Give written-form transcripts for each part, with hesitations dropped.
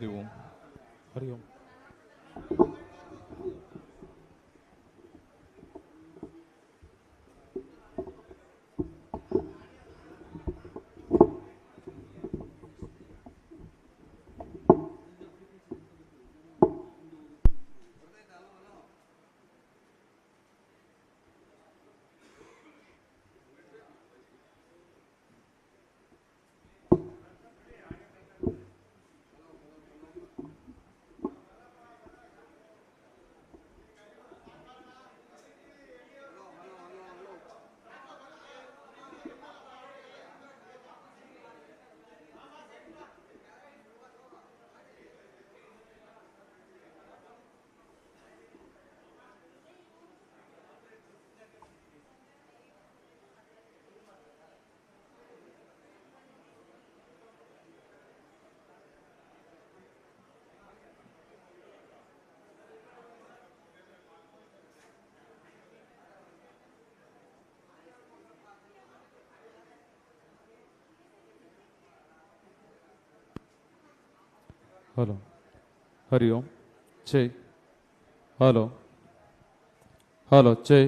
हरि ओम. हरि ओम. Hello. Hari Om. Jai. Hello. Hello. Jai.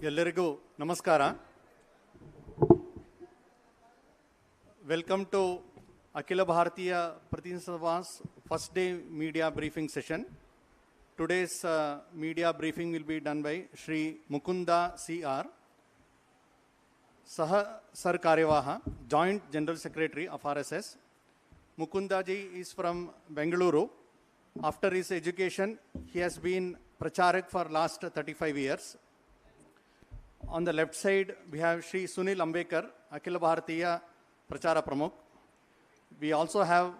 ಎಲ್ಲರಿಗೂ ನಮಸ್ಕಾರ. Welcome to Akhil Bharatiya Pratinidhi Sabha's first day media briefing session. Today's media briefing will be done by Shri Mukunda C.R. Sar Karyawaha, Joint General Secretary of RSS. Mukunda ji is from Bengaluru. After his education, he has been Pracharak for last 35 years. On the left side, we have Shri Sunil Ambekar, Akhil Bharatiya Prachara Pramukh. We also have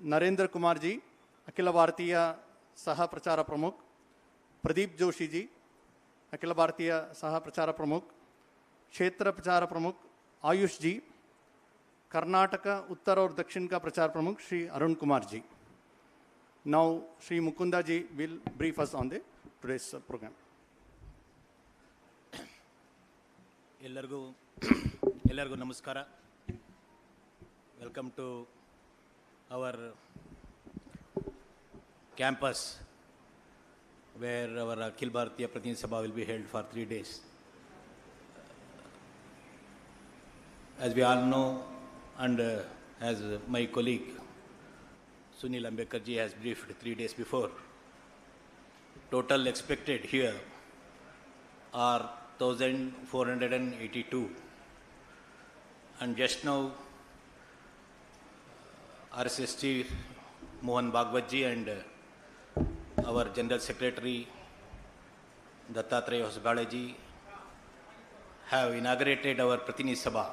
Narendra Kumar ji, Akhil Bharatiya Saha Prachara Pramukh. Pradeep Joshi ji, Akhil Bharatiya Saha Prachara Pramukh. Kshetra Prachara Pramukh, Ayush ji. Karnataka, Uttar और दक्षिण का प्रचार प्रमुख Shri Arun Kumar ji. Now, Shri Mukunda ji will brief us on the today's program. ಎಲ್ಲರಿಗೂ ನಮಸ್ಕಾರ. Welcome to our campus where our Akhil Bharatiya Pratinidhi Sabha will be held for 3 days. As we all know, and as my colleague Sunil Ambekar ji has briefed 3 days before, total expected here are 1,482. And just now, RSST Mohan Bhagwat ji and our General Secretary Dattatreya Hosgale ji have inaugurated our Pratinidhi Sabha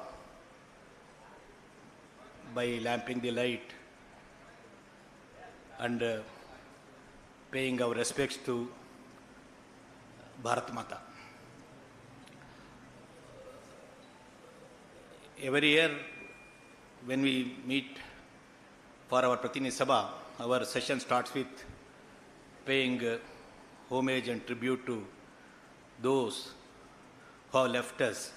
by lamping the light and paying our respects to Bharat Mata. Every year when we meet for our Pratinidhi Sabha, our session starts with paying homage and tribute to those who have left us,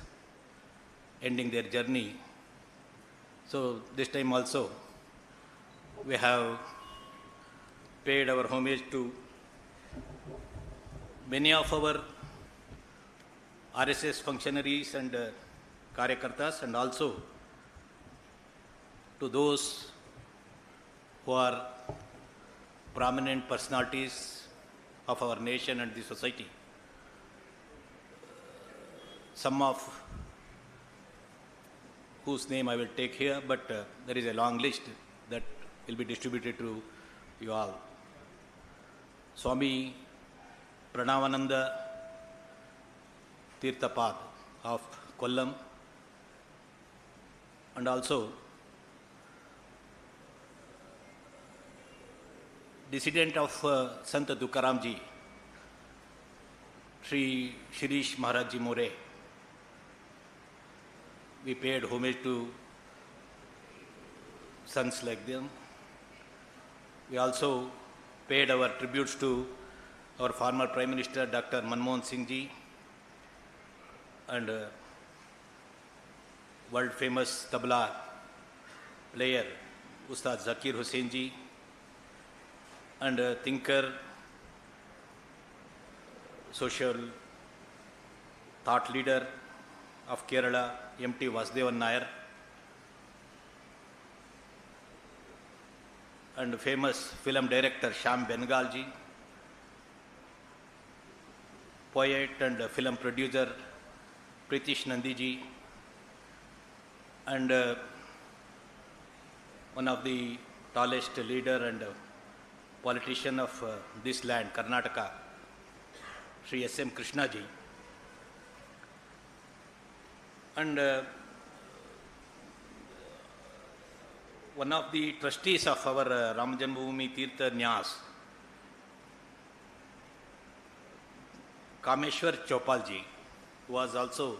ending their journey. So this time also we have paid our homage to many of our RSS functionaries and Karyakartas, and also to those who are prominent personalities of our nation and the society. Some of whose name I will take here, but there is a long list that will be distributed to you all. Swami Pranavananda Tirthapad of Kollam, and also descendant of Sant Tukaram ji, Sri Shirish Maharaj ji More. We paid homage to sons like them. We also paid our tributes to our former Prime Minister Dr. Manmohan Singh ji and world famous tabla player Ustad Zakir Hussain ji, and thinker, social thought leader of Kerala, M.T. Vasudevan Nair, and famous film director Shyam Bengal ji, poet and film producer Pritish Nandi ji, and one of the tallest leader and politician of this land, Karnataka, Sri S.M. Krishna ji, and one of the trustees of our Ram Janmabhoomi Tirtha Nyas, Kameshwar Chopal ji, who was also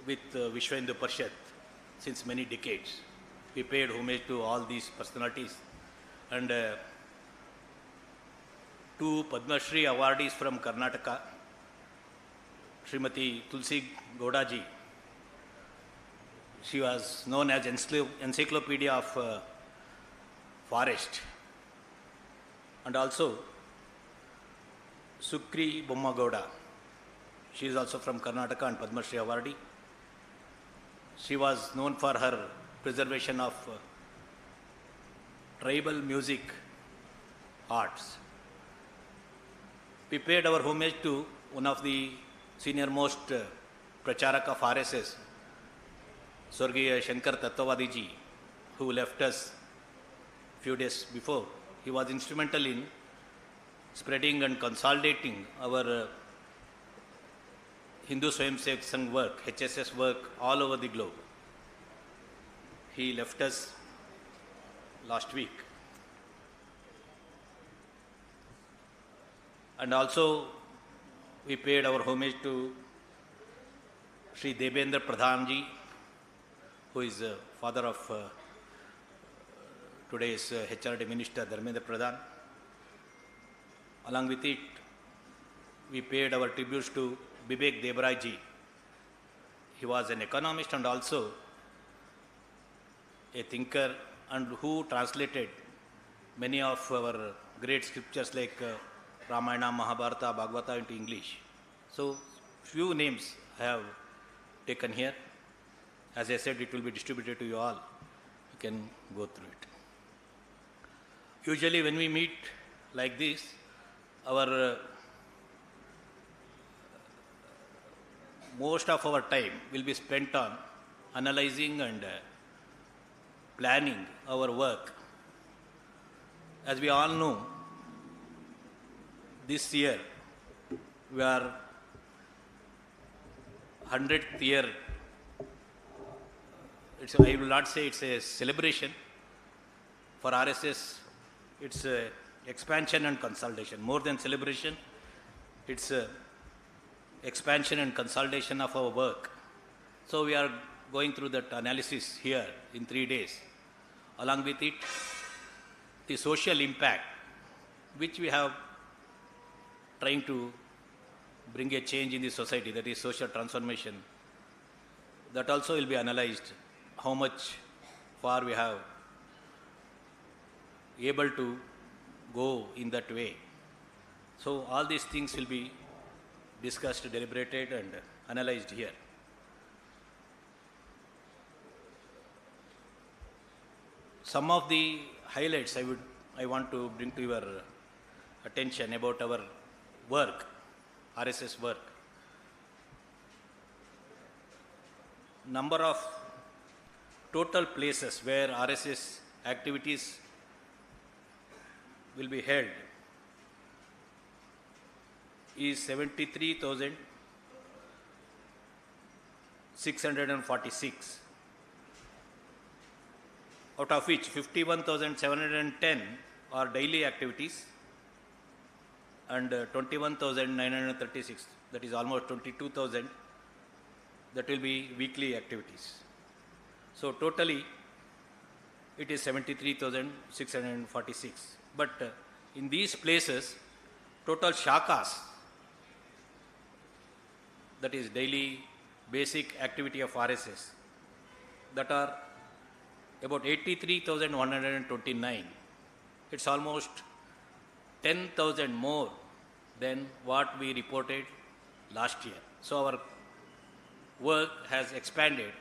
with Vishwa Hindu Parishad since many decades. We paid homage to all these personalities, and two Padma Shri awardees from Karnataka, Srimati Tulsi Gowda ji. She was known as Encyclopedia of Forest, and also Sukri Bomma Gowda. She is also from Karnataka and Padma Shri awardee. She was known for her preservation of tribal music arts. We paid our homage to one of the senior-most pracharak of RSS, Swargiya Shankar Tattvavadiji, who left us few days before. He was instrumental in spreading and consolidating our Hindu Swayamsevak Sangh work, HSS work all over the globe. He left us last week. And also we paid our homage to Sri Debendra Pradhanji, who is father of today's HRD Minister Dharmendra Pradhan. Along with it, we paid our tributes to Bibek Debrayji. He was an economist and also a thinker, and who translated many of our great scriptures like Ramayana, Mahabharata, Bhagavata into English. So, few names I have taken here. As I said, it will be distributed to you all. You can go through it. Usually when we meet like this, our most of our time will be spent on analyzing and planning our work. As we all know, this year we are 100th year. I will not say it's a celebration. For RSS, it's a expansion and consolidation. More than celebration, it's a expansion and consolidation of our work. So we are going through that analysis here in 3 days. Along with it, the social impact, which we have trying to bring a change in the society, that is social transformation. That also will be analyzed, how much far we have able to go in that way. So all these things will be discussed, deliberated and analyzed here. Some of the highlights I want to bring to your attention about our work, RSS work. Number of total places where RSS activities will be held is 73,646, out of which 51,710 are daily activities and 21,936, that is almost 22,000, that will be weekly activities. So totally it is 73,646. But in these places, total shakas, that is daily basic activity of RSS, that are about 83,129. It's almost 10,000 more than what we reported last year. So our work has expanded,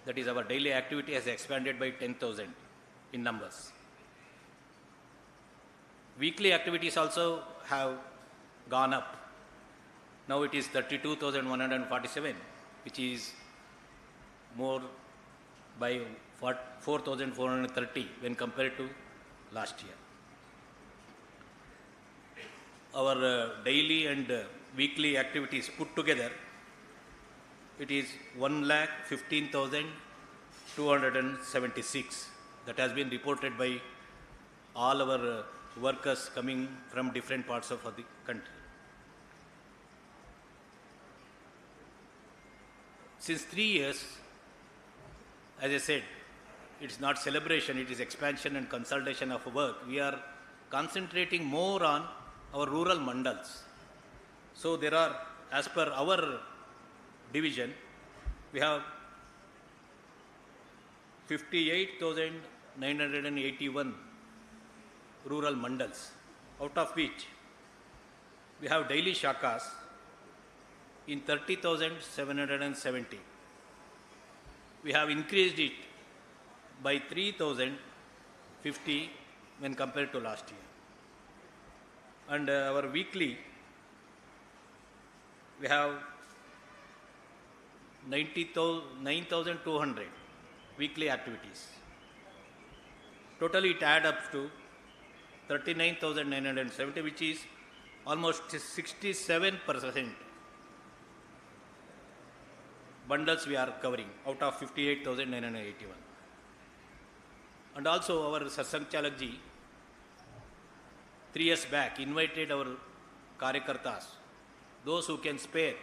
that is our daily activity has expanded by 10,000 in numbers. Weekly activities also have gone up. Now it is 32,147, which is more by 4,430 when compared to last year. Our daily and weekly activities put together, it is 1,15,276. That has been reported by all our workers coming from different parts of the country. Since 3 years, as I said, it's not celebration, it is expansion and consolidation of work. We are concentrating more on our rural mandals. So there are, as per our division, we have 58,981 rural mandals, out of which we have daily shakas in 30,770. We have increased it by 3,050 when compared to last year. And our weekly, we have 9,200 weekly activities. Totally it adds up to 39,970, which is almost 67% bundles we are covering out of 58,981. And also our Sarsanghchalak ji 3 years back invited our Karyakartas, those who can spare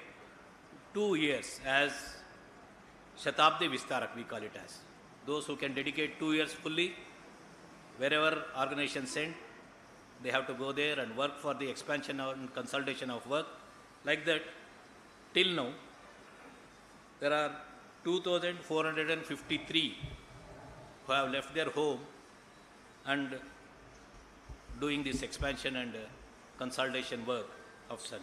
2 years as Shatabdi Vistarak, we call it as. Those who can dedicate 2 years fully, wherever organization sent, they have to go there and work for the expansion and consolidation of work. Like that, till now, there are 2,453 who have left their home and doing this expansion and consolidation work of Sun.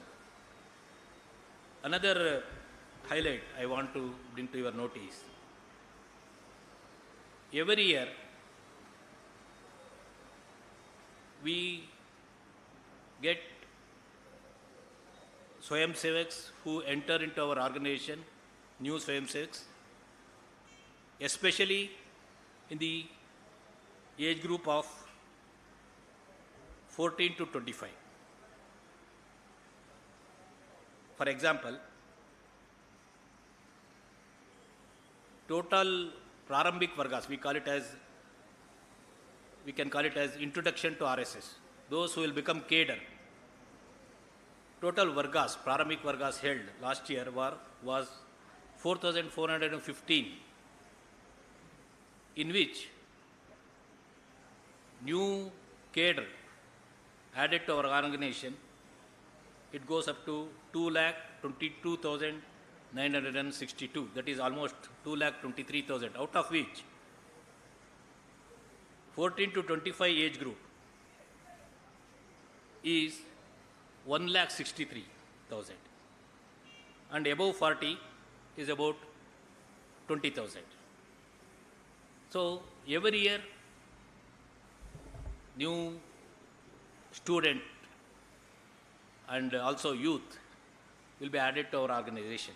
Another highlight I want to bring to your notice. Every year, we get Swayamsevaks who enter into our organization, new Swayamsevaks, especially in the age group of 14 to 25. For example, total Prarambhik Vargas, we can call it as introduction to RSS. Those who will become cadre. Total Vargas, Prarambhik Vargas held last year was 4,415, in which new cadre added to our organization, it goes up to 2,22,962. That is almost 2,23,000, out of which 14 to 25 age group is 1,63,000 and above 40 is about 20,000. So every year new student and also youth will be added to our organization.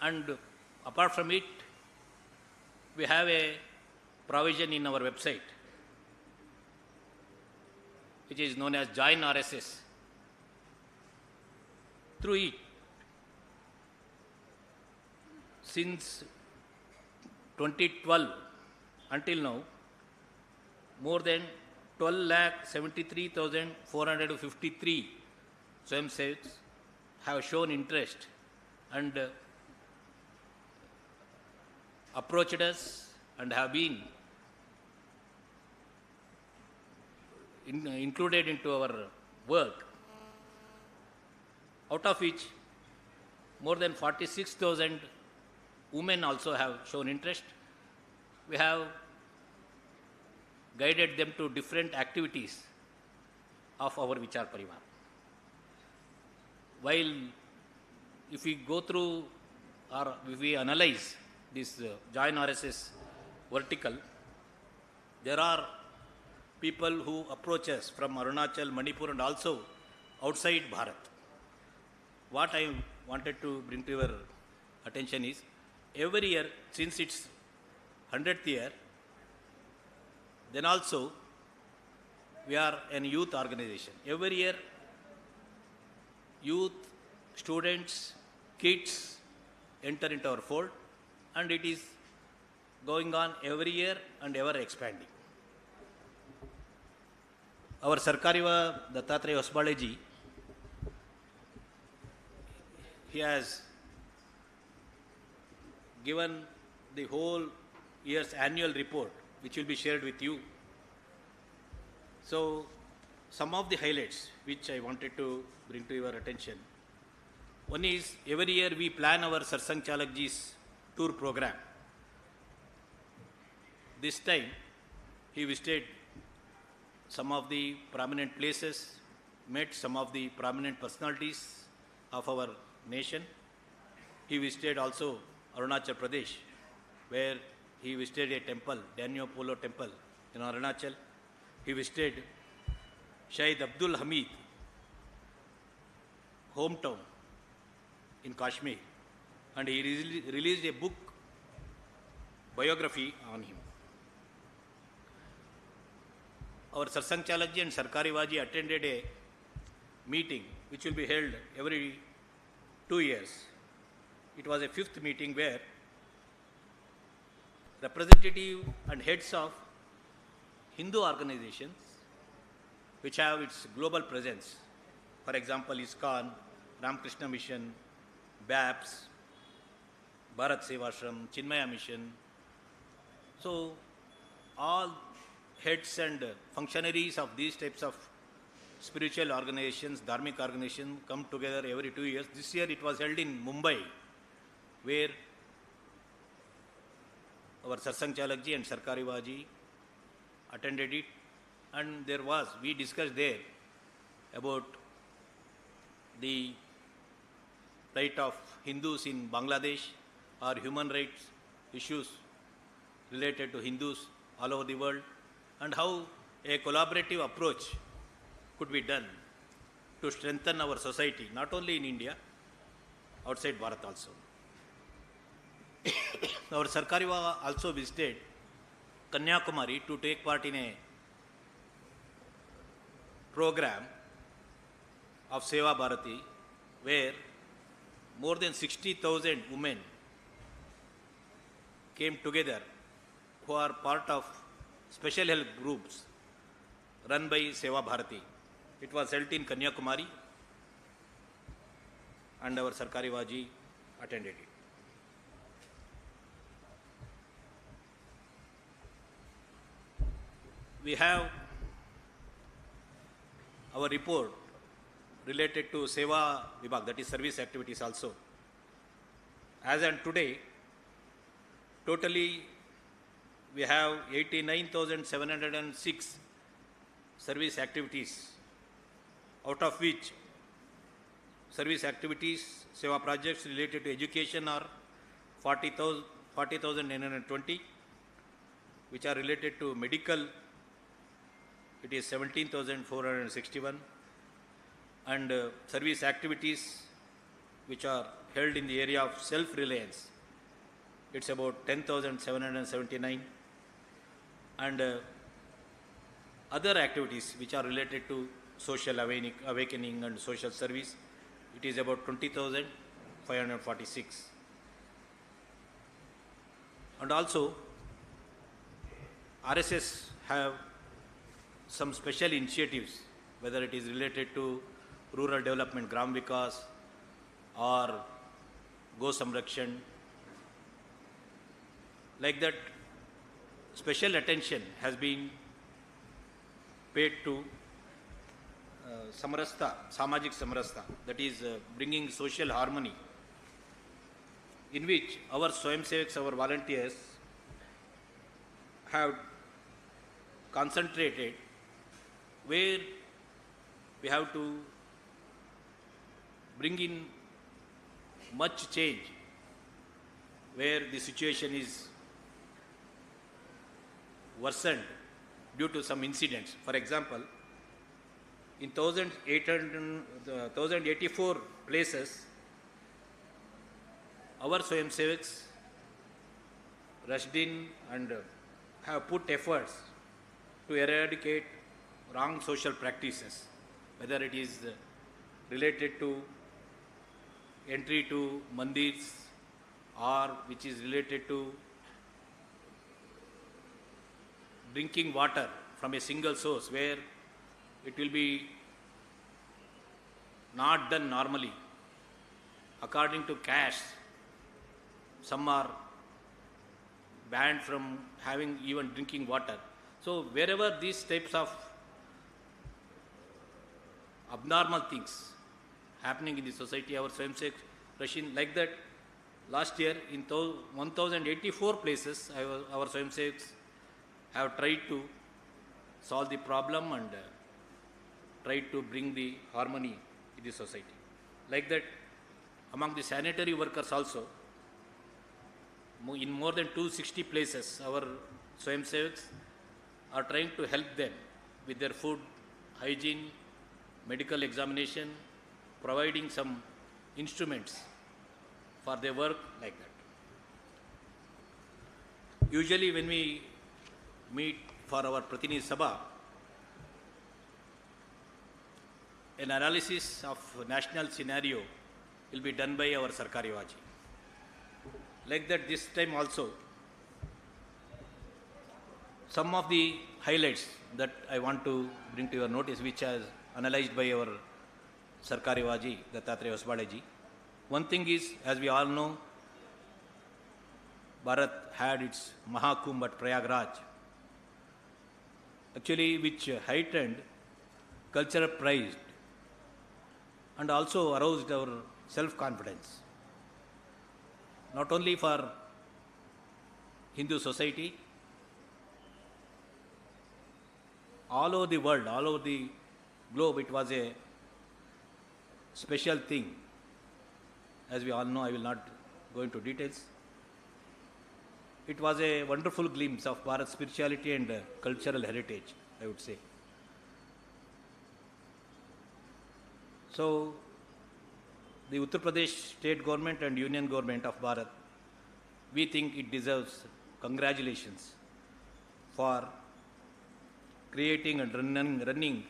And apart from it, we have a provision in our website which is known as Join RSS. Through it, since 2012 until now, more than 12,73,453 Swayamsevaks have shown interest and approached us and have been included into our work, out of which more than 46,000 women also have shown interest. We have guided them to different activities of our Vichar Parivar. While if we go through or if we analyze this Join RSS vertical, there are people who approach us from Arunachal, Manipur and also outside Bharat. What I wanted to bring to your attention is, every year since its 100th year, then also we are a youth organization. Every year youth, students, kids enter into our fold, and it is going on every year and ever expanding. Our Sarkariva Dattatreya Hosbaleji, he has given the whole year's annual report, which will be shared with you. So, some of the highlights which I wanted to bring to your attention. One is, every year we plan our Sarsanghchalak ji's tour program. This time, he visited some of the prominent places, met some of the prominent personalities of our nation. He visited also Arunachal Pradesh, where he visited a temple, Danyo Polo temple in Arunachal. He visited Shahid Abdul Hamid hometown in Kashmir, and he released a book, biography on him. Our Sarsanghchalak and Sarkarivaji attended a meeting which will be held every 2 years. It was a 5th meeting where representative and heads of Hindu organizations which have its global presence, for example, ISKCON, Ramakrishna Mission, BAPS, Bharat Sevashram, Chinmaya Mission. So, all heads and functionaries of these types of spiritual organizations, dharmic organizations come together every 2 years. This year it was held in Mumbai, where our Sarsanghchalak and Sarkarivaji attended it, and we discussed there about the right of Hindus in Bangladesh or human rights issues related to Hindus all over the world, and how a collaborative approach could be done to strengthen our society, not only in India, outside Bharat also. Our Sarkariva also visited Kanyakumari to take part in a program of Seva Bharati, where more than 60,000 women came together who are part of special help groups run by Seva Bharati. It was held in Kanyakumari, and our Sarkarivaji attended it. We have our report related to Seva Vibhag, that is service activities also. As on today, totally we have 89,706 service activities, out of which service activities, Seva projects related to education are 40,920, which are related to medical, it is 17,461, and service activities which are held in the area of self-reliance, it's about 10,779, and other activities which are related to social awakening and social service, it is about 20,546. And also, RSS have some special initiatives, whether it is related to rural development, Gram Vikas, or Go Samrakshan. Like that, special attention has been paid to Samrasta, Samajik Samrasta, that is bringing social harmony, in which our Swayamsevaks, our volunteers, have concentrated where we have to bring in much change, where the situation is worsened due to some incidents. For example, in 1,084 places, our Swayamsevaks rushed in and have put efforts to eradicate wrong social practices, whether it is related to entry to mandirs or which is related to drinking water from a single source, where it will be not done normally. According to caste, some are banned from having even drinking water. So wherever these types of abnormal things happening in the society, our Swayamsevak Russian, like that, last year in 1,084 places, our Swayamsevaks have tried to solve the problem and tried to bring the harmony in the society. Like that, among the sanitary workers also, in more than 260 places, our Swayamsevaks are trying to help them with their food, hygiene, medical examination, providing some instruments for their work like that. Usually when we meet for our Pratinidhi Sabha, an analysis of national scenario will be done by our Sarkari Vaji. Like that, this time also, some of the highlights that I want to bring to your notice, which is analyzed by our Sarkari Vaji, Dattatreya Hosbaleji. One thing is, as we all know, Bharat had its Mahakumbh at Prayagraj, actually which heightened cultural pride and also aroused our self-confidence, not only for Hindu society, all over the world, all over the globe, it was a special thing. As we all know, I will not go into details. It was a wonderful glimpse of Bharat's spirituality and cultural heritage, I would say. So, the Uttar Pradesh state government and union government of Bharat, we think it deserves congratulations for creating and running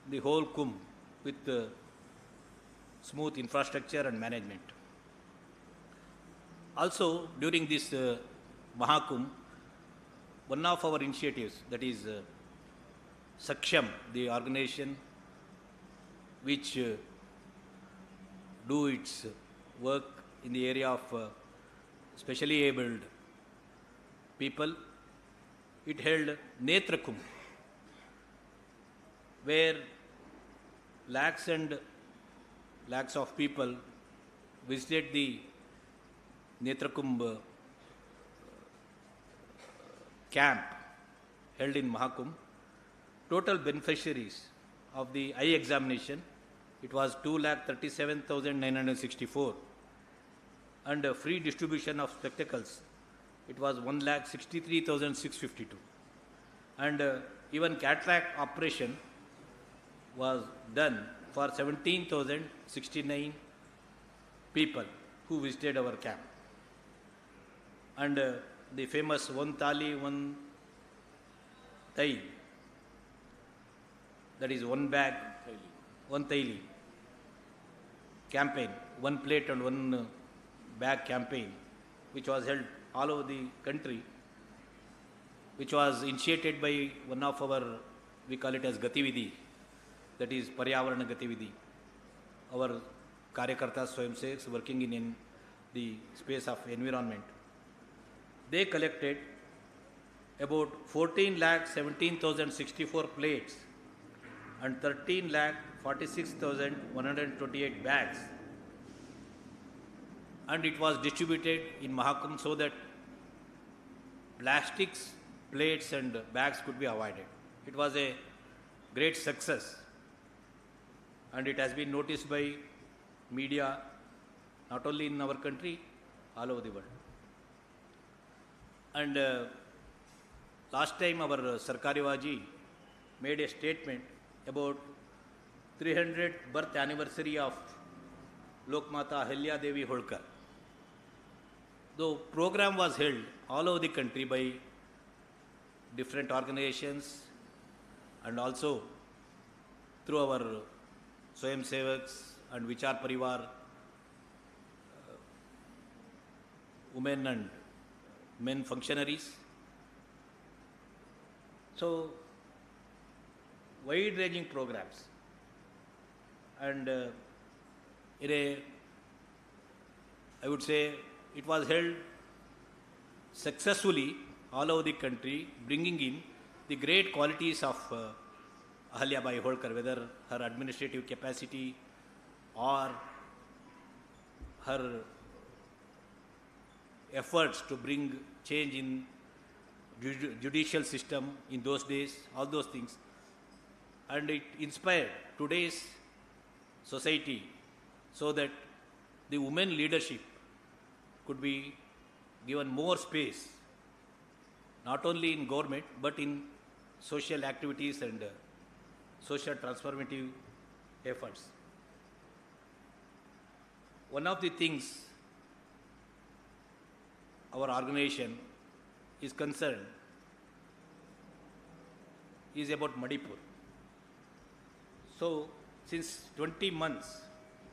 the whole Kumbh with smooth infrastructure and management. Also, during this Mahakumbh, one of our initiatives, that is Saksham, the organization which do its work in the area of specially abled people, it held Netra Kumbh, where lakhs and lakhs of people visited the Netra Kumbh camp held in Mahakumbh. Total beneficiaries of the eye examination, it was 2,37,964, and free distribution of spectacles, it was 1,63,652, and even cataract operation was done for 17,069 people who visited our camp. And the famous one thali, one thai, that is one bag, one thaili campaign, one plate and one bag campaign, which was held all over the country, which was initiated by one of our, we call it as Gatividhi, that is Paryavarana Gatividhi. Our Karyakartas, Swayamsevaks working in the space of environment. They collected about 14,17,064 plates and 13,46,128 bags, and it was distributed in Mahakumbh so that plastics, plates and bags could be avoided. It was a great success, and it has been noticed by media, not only in our country, all over the world. And last time our Sarkari Vaji made a statement about 300th birth anniversary of Lokmata Ahilya Devi Holkar. The program was held all over the country by different organizations and also through our Swayamsevaks and Vichar Parivar, women and men functionaries. So, wide-ranging programs, and I would say it was held successfully all over the country, bringing in the great qualities of Ahilya Bai Holkar, whether her administrative capacity or her efforts to bring change in judicial system in those days, all those things. And it inspired today's society so that the women leadership could be given more space, not only in government, but in social activities and social transformative efforts. one of the things our organization is concerned is about Manipur. So, since 20 months,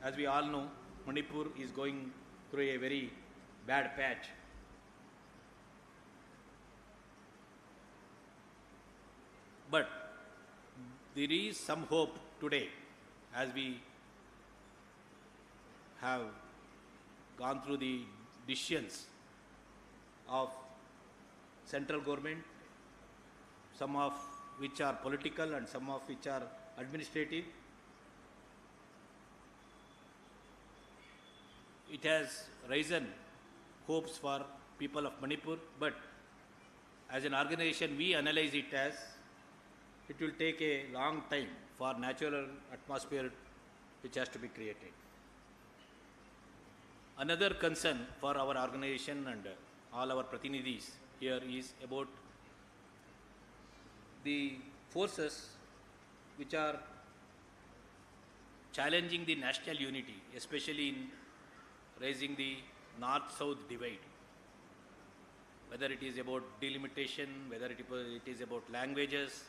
as we all know, Manipur is going through a very bad patch. But there is some hope today as we have gone through the decisions of central government, some of which are political and some of which are administrative. It has risen hopes for people of Manipur, but as an organization we analyze it as it will take a long time for natural atmosphere which has to be created. Another concern for our organization and all our Pratinidhis here is about the forces which are challenging the national unity, especially in raising the north-south divide. Whether it is about delimitation, whether it is about languages.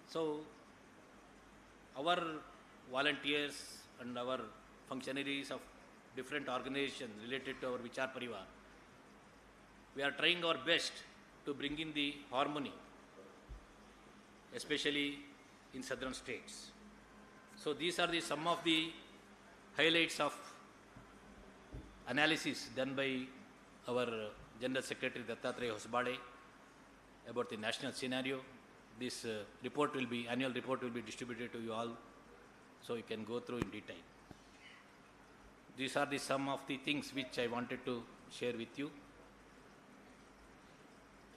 So, our volunteers and our functionaries of different organizations related to our Vichar Parivar, we are trying our best to bring in the harmony, especially in southern states. So these are some of the highlights of analysis done by our General Secretary Dattatreya Hosbade about the national scenario. This annual report will be distributed to you all, so you can go through in detail. These are some of the things which I wanted to share with you.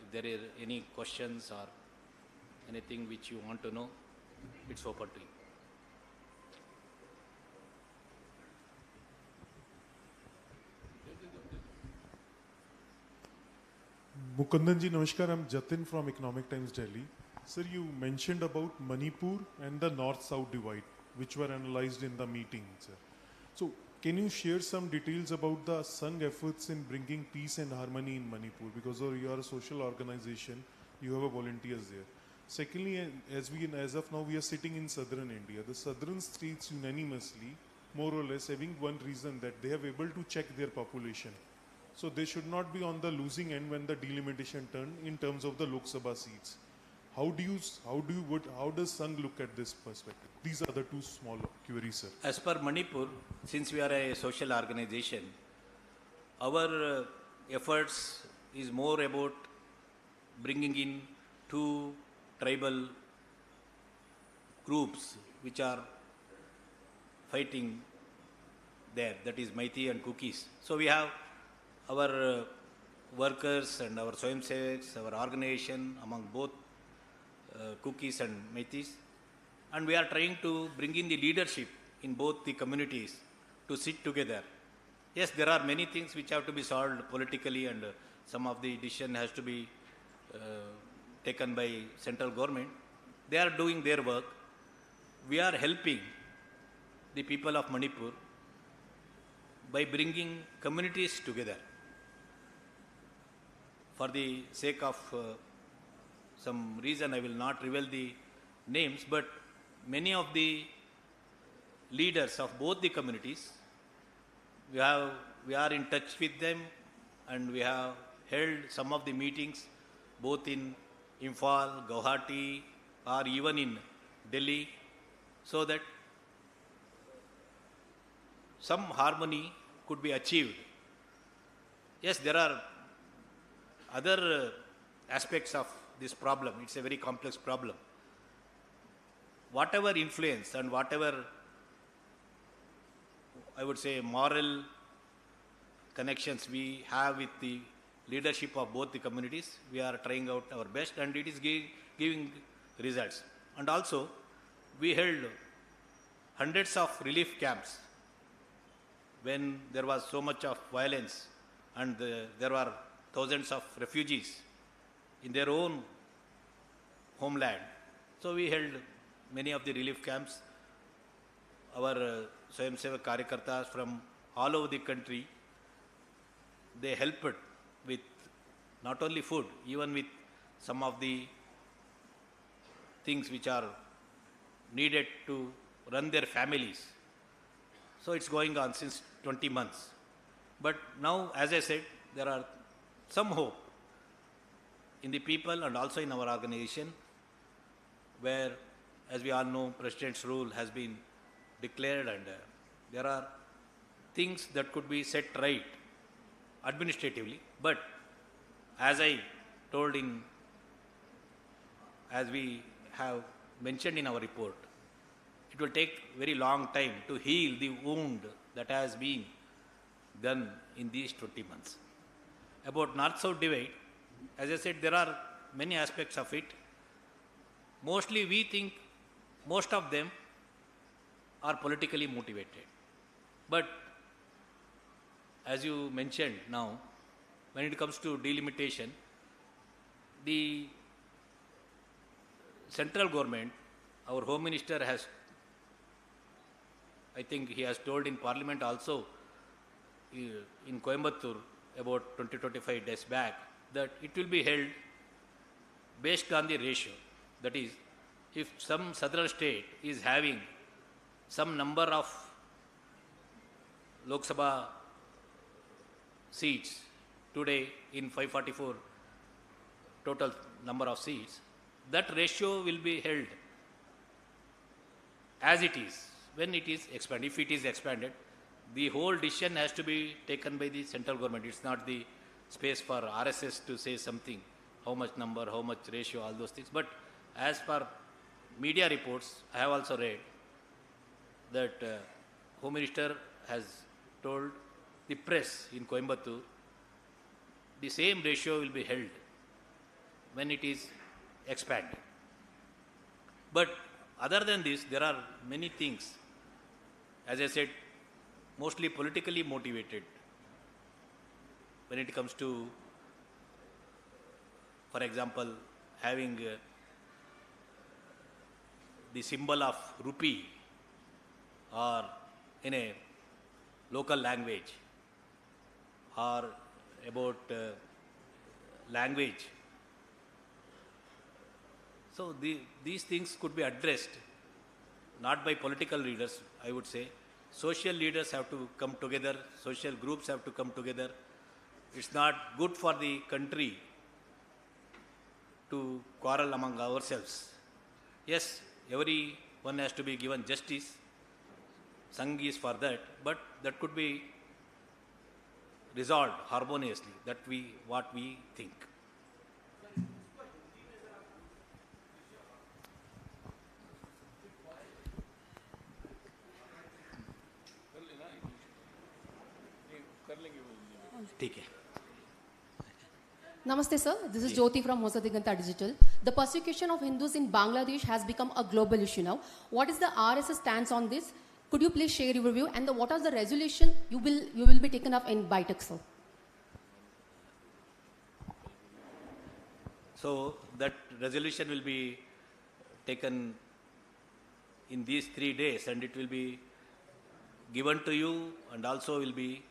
If there are any questions or anything which you want to know, it's open to you. Mukundanji, Namaskar. I'm Jatin from Economic Times, Delhi. Sir, you mentioned about Manipur and the north-south divide, which were analyzed in the meeting, sir. So, can you share some details about the Sangh efforts in bringing peace and harmony in Manipur? Because you are a social organization, you have volunteers there. Secondly, as of now, we are sitting in southern India. The southern states unanimously, more or less, having one reason that they have able to check their population. So they should not be on the losing end when the delimitation turn in terms of the Lok Sabha seats. How does Sangh look at this perspective? These are the two small queries, sir. As per Manipur, since we are a social organization, our efforts is more about bringing in two tribal groups which are fighting there, that is Meitei and Kukis. So we have our workers and our Swayam Sevaks, our organization among both Kukis and Meiteis, and we are trying to bring in the leadership in both the communities to sit together. Yes, there are many things which have to be solved politically, and some of the decision has to be taken by central government. They are doing their work. We are helping the people of Manipur by bringing communities together. For the sake of some reason, I will not reveal the names, but many of the leaders of both the communities, we are in touch with them, and we have held some of the meetings both in Imphal, Guwahati, or even in Delhi, so that some harmony could be achieved. Yes, there are other aspects of this problem. It's a very complex problem. Whatever influence and whatever, I would say, moral connections we have with the leadership of both the communities, we are trying out our best, and it is giving results. And also, we held hundreds of relief camps when there was so much of violence and there were thousands of refugees in their own homeland. So we held many of the relief camps, our Swayamsevak Karyakartas from all over the country, they helped with not only food, even with some of the things which are needed to run their families. So it's going on since 20 months. But now, as I said, there are some hope in the people and also in our organization, where, as we all know, President's rule has been declared, and there are things that could be set right administratively. But as I told as we have mentioned in our report, it will take very long time to heal the wound that has been done in these 20 months. About North-South divide, as I said, there are many aspects of it. Mostly we think most of them are politically motivated. But as you mentioned now, when it comes to delimitation, the central government, our Home Minister has, I think he has told in Parliament also, in Coimbatore about 20-25 days back, that it will be held based on the ratio. That is, if some southern state is having some number of Lok Sabha seats today in 544 total number of seats, that ratio will be held as it is when it is expanded. If it is expanded, the whole decision has to be taken by the central government. It's not the space for RSS to say something, how much number, how much ratio, all those things. But as per media reports, I have also read that Home Minister has told the press in Coimbatore, the same ratio will be held when it is expanded. But other than this, there are many things, as I said, mostly politically motivated when it comes to, for example, having the symbol of rupee or in a local language, or about language. So these things could be addressed not by political leaders, I would say. Social leaders have to come together, social groups have to come together. It's not good for the country to quarrel among ourselves. Yes, everyone has to be given justice. Sangh is for that, but that could be resolved harmoniously. What we think. ठीक है. Namaste sir, this is Jyoti from Hosadiganta Digital. The persecution of Hindus in Bangladesh has become a global issue now. What is the RSS stance on this? Could you please share your view, and what are the resolution you will be taken up in BITEC, sir? So that resolution will be taken in these 3 days, and it will be given to you, and also will be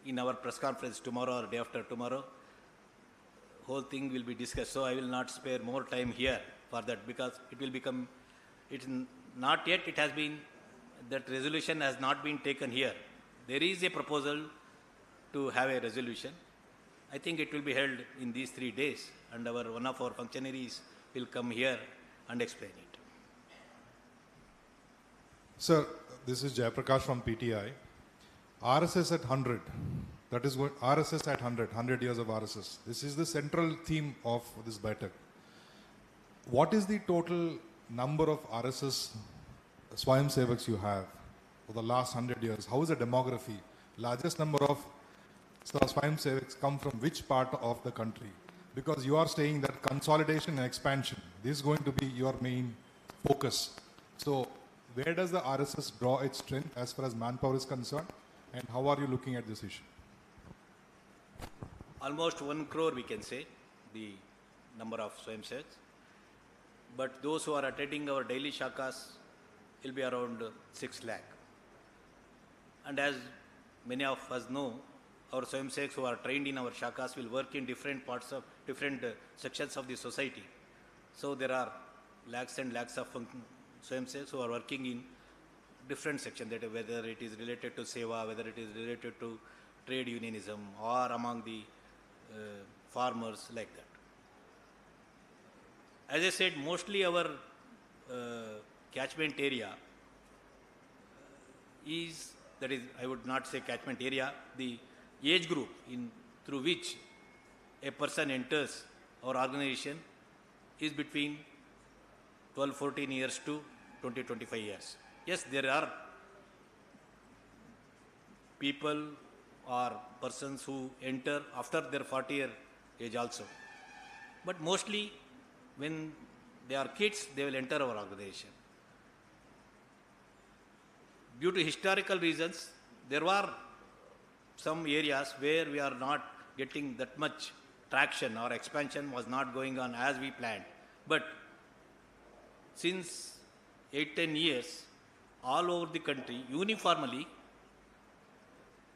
in our press conference tomorrow or day after tomorrow. Whole thing will be discussed. So I will not spare more time here for that, because it will become, it's not yet, it has been, that resolution has not been taken here. There is a proposal to have a resolution. I think it will be held in these 3 days, and one of our functionaries will come here and explain it. Sir, this is Jayaprakash from PTI. RSS at 100, that is what RSS at 100 years of RSS. This is the central theme of this BITEC. What is the total number of RSS Swayamsevaks you have for the last 100 years? How is the demography? Largest number of Swayamsevaks come from which part of the country? Because you are saying that consolidation and expansion, this is going to be your main focus. So where does the RSS draw its strength as far as manpower is concerned? And how are you looking at this issue? Almost 1 crore, we can say, the number of Swayamsevaks. But those who are attending our daily shakas will be around 6 lakh. And as many of us know, our Swayamsevaks who are trained in our shakas will work in different parts of different sections of the society. So there are lakhs and lakhs of Swayamsevaks who are working in different sections, that whether it is related to Seva, whether it is related to trade unionism or among the farmers, like that. As I said, mostly our catchment area is, that is, I would not say catchment area, the age group through which a person enters our organization is between 12-14 years to 20-25 years. Yes, there are people or persons who enter after their 40-year age also. But mostly when they are kids, they will enter our organization. Due to historical reasons, there were some areas where we are not getting that much traction, or expansion was not going on as we planned. But since 8-10 years, all over the country, uniformly,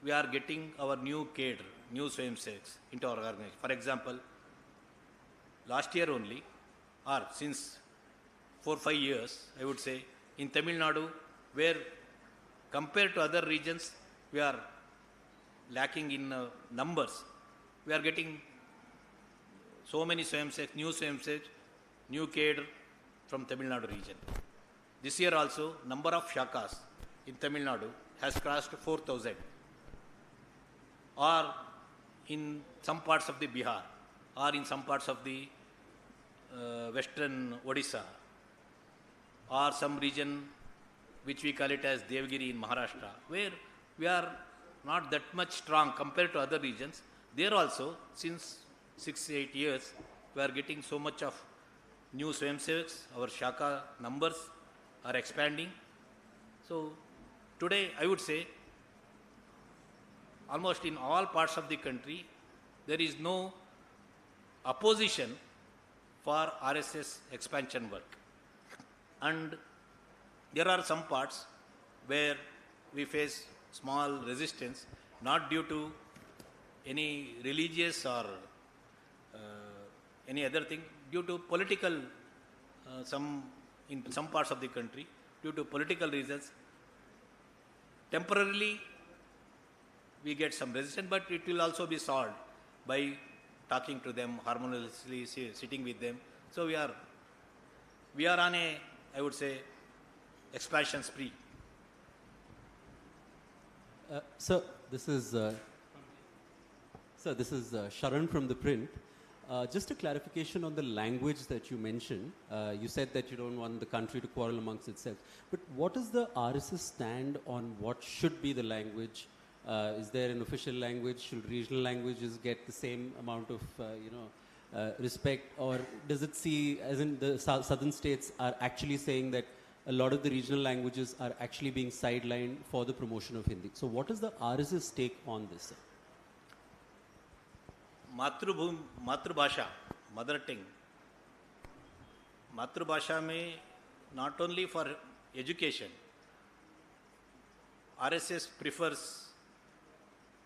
we are getting our new cadre, new Swayamsevaks into our organization. For example, last year only, or since 4-5 years, I would say, in Tamil Nadu, where compared to other regions, we are lacking in numbers, we are getting so many Swayamsevaks, new cadre from Tamil Nadu region. This year also, number of shakas in Tamil Nadu has crossed 4,000. Or in some parts of the Bihar, or in some parts of the western Odisha, or some region which we call it as Devgiri in Maharashtra, where we are not that much strong compared to other regions. There also, since 6-8 years, we are getting so much of new Swayamsevaks, our shaka numbers are expanding. So today, I would say, almost in all parts of the country, there is no opposition for RSS expansion work. And there are some parts where we face small resistance, not due to any religious or any other thing, due to political, in some parts of the country, due to political reasons. Temporarily, we get some resistance, but it will also be solved by talking to them, harmoniously sitting with them. So we are on a, I would say, expansion spree. Sir, this is Sharan from the print. Just a clarification on the language that you mentioned. You said that you don't want the country to quarrel amongst itself. But what is the RSS stand on what should be the language? Is there an official language? Should regional languages get the same amount of respect? Or does it see, as in the southern states are actually saying that a lot of the regional languages are actually being sidelined for the promotion of Hindi? So what is the RSS take on this, sir? Matrubhasha, mother tongue. Matrubhasha mein not only for education, RSS prefers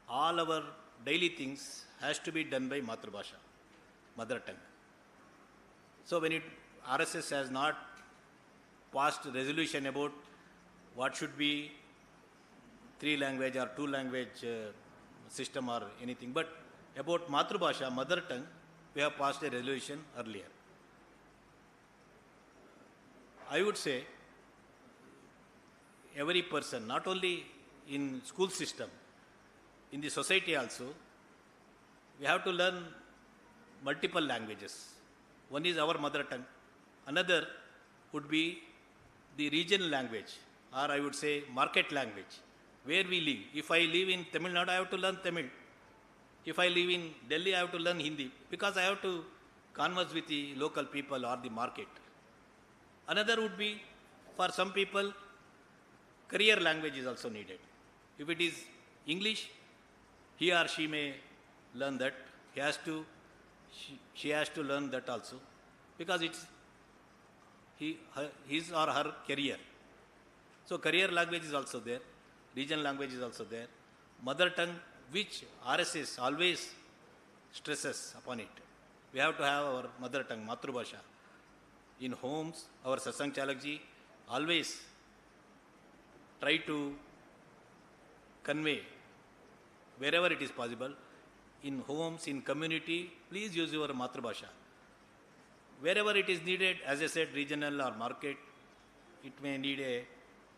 all our daily things has to be done by Matrubhasha, mother tongue. So when RSS has not passed resolution about what should be 3-language or 2-language system or anything, but about Matrubhasha, mother tongue, we have passed a resolution earlier. I would say every person, not only in school system, in the society also, we have to learn multiple languages. One is our mother tongue. Another would be the regional language, or I would say market language, where we live. If I live in Tamil Nadu, I have to learn Tamil. If I live in Delhi, I have to learn Hindi, because I have to converse with the local people or the market. Another would be, for some people, career language is also needed. If it is English, he or she may learn that. She has to learn that also, because it's his or her career. So career language is also there, regional language is also there, mother tongue, which RSS always stresses upon it. We have to have our mother tongue, Matrubhasha. In homes, our Sarsanghchalak ji always try to convey wherever it is possible. In homes, in community, please use your Matrubhasha. Wherever it is needed, as I said, regional or market, it may need a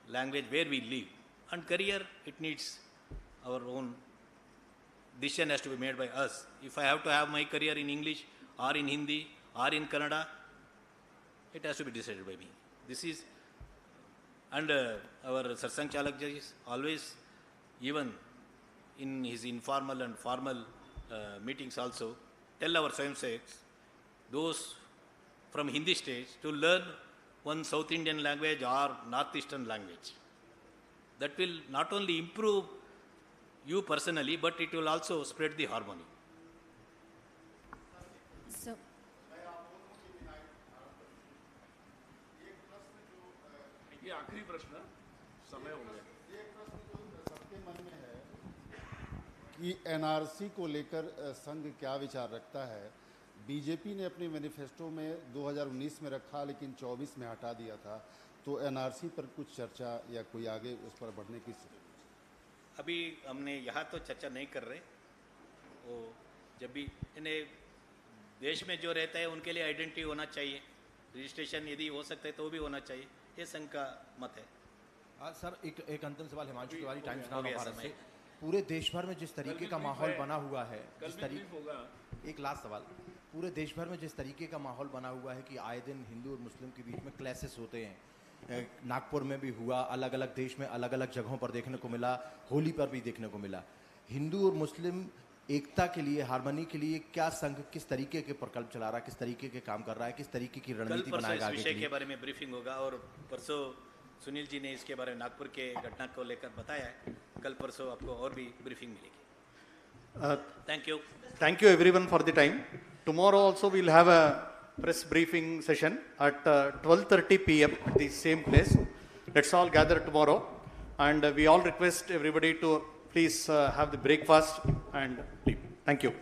language where we live. And career, it needs our own decision has to be made by us. If I have to have my career in English or in Hindi or in Kannada, it has to be decided by me. This is, and our Sarsanghchalak ji is always, even in his informal and formal meetings also, tell our Swayamsevaks, those from Hindi stage, to learn one South Indian language or Northeastern language. That will not only improve you personally, but it will also spread the harmony. So, ये आखिरी प्रश्न समय हो गया सबके मन में है कि एनआरसी को लेकर संघ क्या विचार रखता है। बीजेपी ने अपने मैनिफेस्टो में 2019 में रखा, लेकिन 24 में हटा दिया था। तो एनआरसी पर कुछ चर्चा या कोई आगे उस पर बढ़ने की, अभी हमने यहाँ तो चर्चा नहीं कर रहे। वो जब भी इन्हें देश में जो रहता है उनके लिए आइडेंटिटी होना चाहिए, रजिस्ट्रेशन यदि हो सकता है तो भी होना चाहिए, ये संघ का मत है। सर एक अंतिम सवाल हिमांशु तिवारी, टाइम्स नाउ हो गया भारत समय। से। पूरे देश भर में जिस तरीके का माहौल बना हुआ है, जिस तरीके, होगा। एक लास्ट सवाल, पूरे देश भर में जिस तरीके का माहौल बना हुआ है कि आए दिन हिंदू और मुस्लिम के बीच में क्लैशेस होते हैं, नागपुर में भी हुआ, अलग अलग देश में अलग अलग जगहों पर देखने को मिला, होली पर भी देखने को मिला। हिंदू और मुस्लिम एकता के लिए, हार्मनी के लिए क्या संघ किस तरीके के प्रकल्प चला रहा है, किस तरीके के काम कर रहा है, किस तरीके की रणनीति बनाएगा आगे के लिए? विषय के बारे में ब्रीफिंग होगा और परसों सुनील जी ने इसके बारे में नागपुर के घटना को लेकर बताया है। कल परसों आपको और भी ब्रीफिंग मिलेगी। Thank you. Thank you everyone for the time. Tomorrow also we'll have a press briefing session at 12:30 p.m. at the same place. Let's all gather tomorrow, and we all request everybody to please have the breakfast and leave. Thank you.